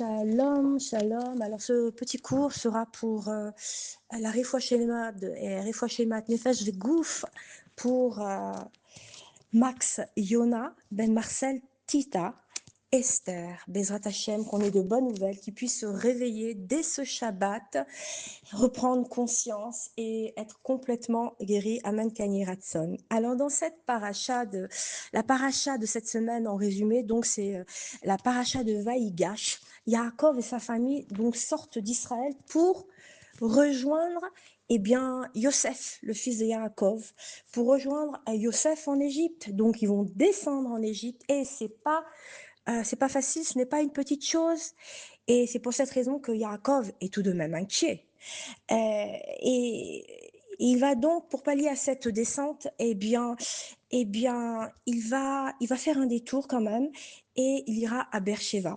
Shalom, shalom. Alors, ce petit cours sera pour la Refoua Shelema et Refoua Shelemat Nefesh Vegouf pour Max Yona, Ben Marcel Tita, Esther, Bezrat Hashem, qu'on ait de bonnes nouvelles, qu'ils puissent se réveiller dès ce Shabbat, reprendre conscience et être complètement guéris. Amen Kani Ratson. Alors, dans cette la paracha de cette semaine, en résumé, donc c'est la paracha de Vaïgash. Yaakov et sa famille donc sortent d'Israël pour rejoindre Yosef, le fils de Yaakov, pour rejoindre Yosef en Égypte. Donc ils vont descendre en Égypte et c'est pas facile, ce n'est pas une petite chose. Et c'est pour cette raison que Yaakov est tout de même inquiet. Et il va donc, pour pallier à cette descente, il va faire un détour quand même et il ira à Beersheba.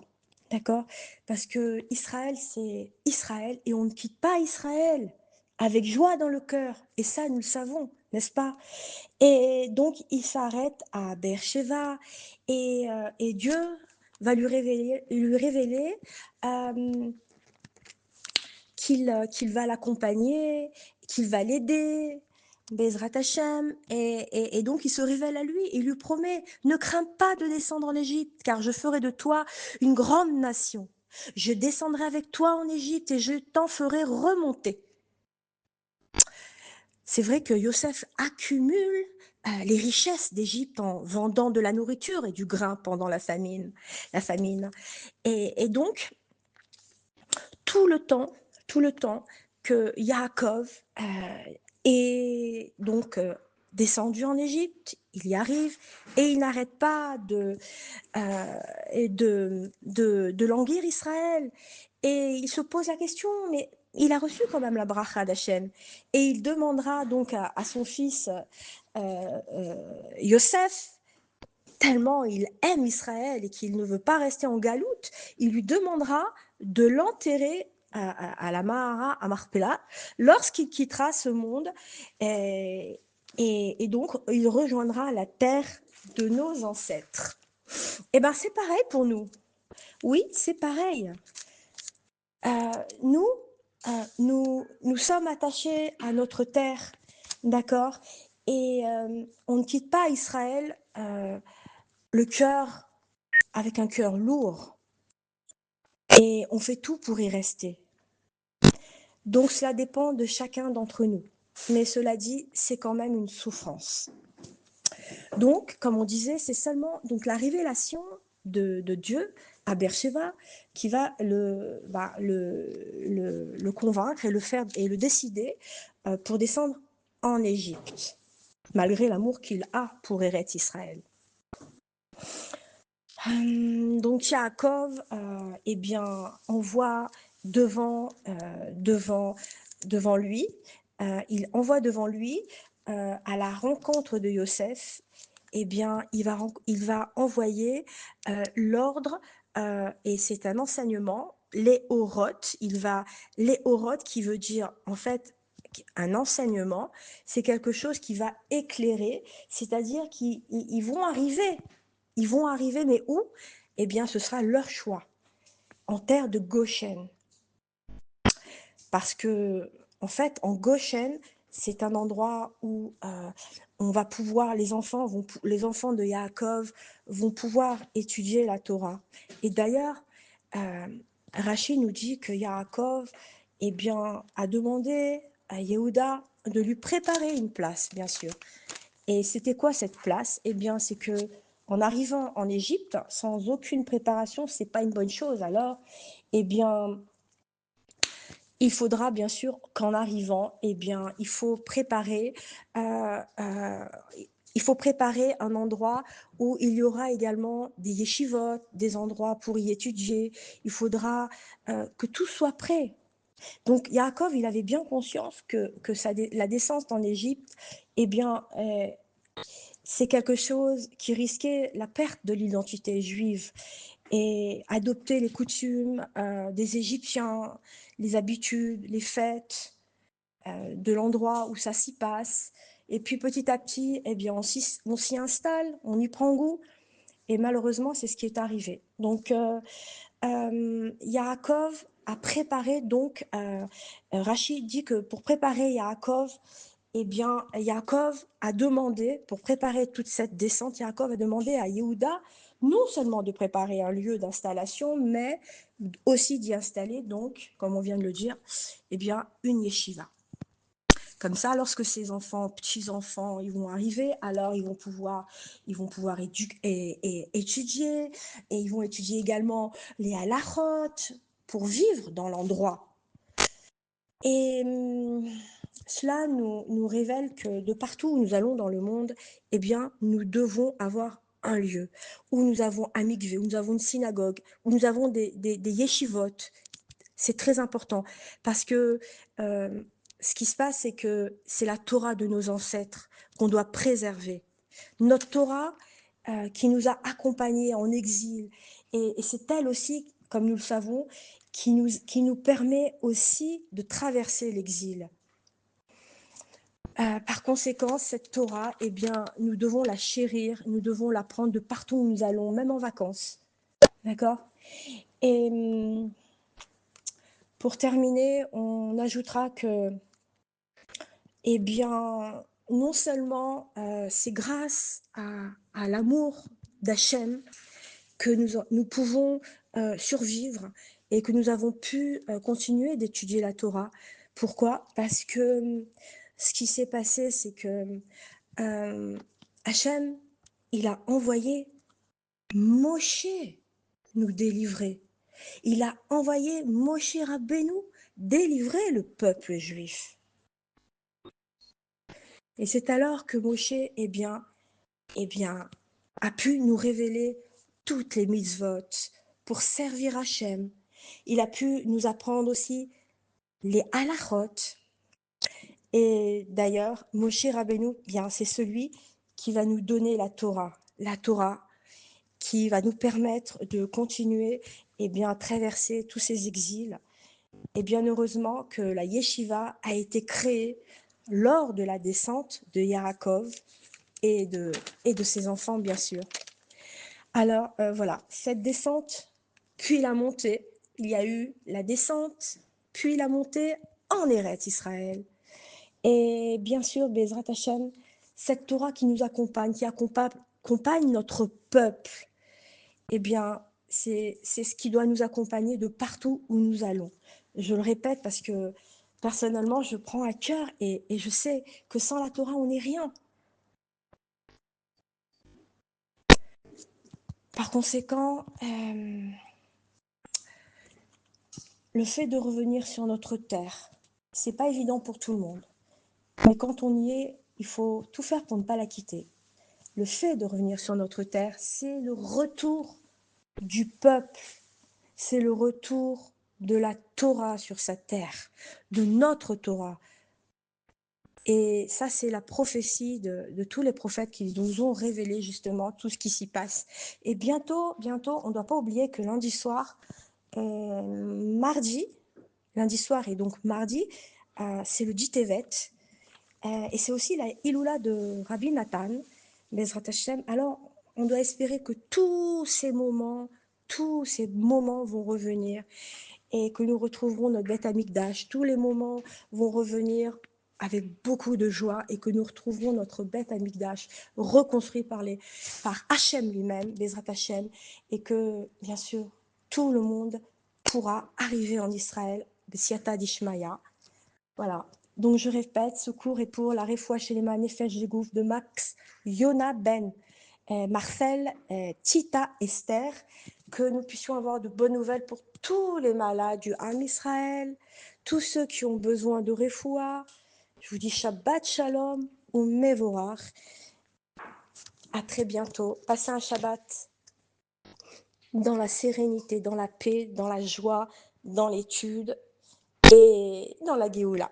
D'accord? Parce que Israël, c'est Israël et on ne quitte pas Israël avec joie dans le cœur. Et ça, nous le savons, n'est-ce pas? Et donc, il s'arrête à Beersheba et Dieu va lui révéler euh, qu'il va l'accompagner, qu'il va l'aider, Bezrat Hashem, et donc il se révèle à lui, il lui promet, ne crains pas de descendre en Égypte, car je ferai de toi une grande nation. Je descendrai avec toi en Égypte et je t'en ferai remonter. C'est vrai que Yosef accumule les richesses d'Égypte en vendant de la nourriture et du grain pendant la famine. Et donc, tout le temps, tout le temps que Yaakov est donc descendu en Égypte, il y arrive et il n'arrête pas de languir Israël. Et il se pose la question, mais il a reçu quand même la bracha d'Hachem. Et il demandera donc à son fils Yosef, tellement il aime Israël et qu'il ne veut pas rester en galoute, il lui demandera de l'enterrer à la Mahara, à Marpella, lorsqu'il quittera ce monde. Et, et donc, il rejoindra la terre de nos ancêtres. Eh bien, c'est pareil pour nous. Oui, c'est pareil. Nous, nous sommes attachés à notre terre, d'accord? Et on ne quitte pas Israël le cœur avec un cœur lourd. Et on fait tout pour y rester. Donc cela dépend de chacun d'entre nous. Mais cela dit, c'est quand même une souffrance. Donc, comme on disait, c'est seulement donc la révélation de Dieu à Beersheba qui va le convaincre et le faire et le décider pour descendre en Égypte, malgré l'amour qu'il a pour Eretz Israël. Donc Yaakov, envoie devant lui, il envoie devant lui à la rencontre de Yosef. Il va envoyer l'ordre et c'est un enseignement, les Oroth. Les Oroth qui veut dire en fait un enseignement, c'est quelque chose qui va éclairer, c'est-à-dire qu'ils vont arriver. Ils vont arriver, mais où? Eh bien, ce sera leur choix, en terre de Goshen. Parce que, en fait, en Goshen, c'est un endroit où on va pouvoir, les enfants de Yaakov vont pouvoir étudier la Torah. Et d'ailleurs, Rashi nous dit que Yaakov, a demandé à Yehuda de lui préparer une place, bien sûr. Et c'était quoi cette place? Eh bien, c'est que en arrivant en Égypte, sans aucune préparation, c'est pas une bonne chose. Alors, eh bien, il faudra bien sûr qu'en arrivant, il faut préparer, euh, euh, un endroit où il y aura également des yeshivot, des endroits pour y étudier. Il faudra que tout soit prêt. Donc Yaakov, il avait bien conscience que la descente en Égypte, c'est quelque chose qui risquait la perte de l'identité juive et adopter les coutumes des Égyptiens, les habitudes, les fêtes de l'endroit où ça s'y passe. Et puis petit à petit, on s'y installe, on y prend goût. Et malheureusement, c'est ce qui est arrivé. Donc, Yaakov a préparé donc, Rachi dit que pour préparer Yaakov, eh bien, Yaakov a demandé, pour préparer toute cette descente, Yaakov a demandé à Yehuda non seulement de préparer un lieu d'installation, mais aussi d'y installer, donc, comme on vient de le dire, eh bien, une yeshiva. Comme ça, lorsque ces enfants, petits-enfants, ils vont arriver, alors ils vont pouvoir étudier, et ils vont étudier également les halachot pour vivre dans l'endroit. Et cela nous révèle que de partout où nous allons dans le monde, eh bien, nous devons avoir un lieu où nous avons un mikvé, où nous avons une synagogue, où nous avons des yeshivot. C'est très important parce que ce qui se passe, c'est que c'est la Torah de nos ancêtres qu'on doit préserver. Notre Torah qui nous a accompagnés en exil, et c'est elle aussi, comme nous le savons, qui nous permet aussi de traverser l'exil. Par conséquent, cette Torah, eh bien, nous devons la chérir, nous devons la prendre de partout où nous allons, même en vacances. D'accord? Et pour terminer, on ajoutera que, eh bien, non seulement c'est grâce à l'amour d'Hachem que nous pouvons survivre et que nous avons pu continuer d'étudier la Torah. Pourquoi? Parce que ce qui s'est passé, c'est que Hachem, il a envoyé Moshe nous délivrer. Il a envoyé Moshe Rabbeinu délivrer le peuple juif. Et c'est alors que Moshe, eh bien, a pu nous révéler toutes les mitzvot pour servir Hachem. Il a pu nous apprendre aussi les halachot. Et d'ailleurs, Moshe Rabbeinu, bien, c'est celui qui va nous donner la Torah qui va nous permettre de continuer et bien, à traverser tous ces exils. Et bien heureusement que la yeshiva a été créée lors de la descente de Yaakov et de ses enfants, bien sûr. Alors voilà, cette descente, puis la montée, il y a eu la descente, puis la montée en Eretz Israël. Et bien sûr, Bezrat Hashem, cette Torah qui nous accompagne, qui accompagne notre peuple, eh bien, c'est ce qui doit nous accompagner de partout où nous allons. Je le répète parce que personnellement, je prends à cœur et je sais que sans la Torah, on n'est rien. Par conséquent, le fait de revenir sur notre terre, c'est pas évident pour tout le monde. Mais quand on y est, il faut tout faire pour ne pas la quitter. Le fait de revenir sur notre terre, c'est le retour du peuple, c'est le retour de la Torah sur sa terre, de notre Torah. Et ça, c'est la prophétie de tous les prophètes qui nous ont révélé justement tout ce qui s'y passe. Et bientôt, on ne doit pas oublier que lundi soir, lundi soir et donc mardi, c'est le Ditevet. Et c'est aussi la Iloula de Rabbi Nathan, Bezrat Hashem. Alors, on doit espérer que tous ces moments vont revenir et que nous retrouverons notre Beth Amikdash. Tous les moments vont revenir avec beaucoup de joie et que nous retrouverons notre Beth Amikdash reconstruit par Hachem lui-même, Bezrat Hashem, et que, bien sûr, tout le monde pourra arriver en Israël, B'siata d'Ishmaya. Voilà. Donc, je répète, ce cours est pour la Refoua Shelema Nefesh Zegouf de Max Yona Ben Marcel, Tita, Esther, que nous puissions avoir de bonnes nouvelles pour tous les malades du Ham Israël, tous ceux qui ont besoin de Refoua. Je vous dis Shabbat Shalom ou Mevorach. À très bientôt. Passez un Shabbat dans la sérénité, dans la paix, dans la joie, dans l'étude et dans la Géoula.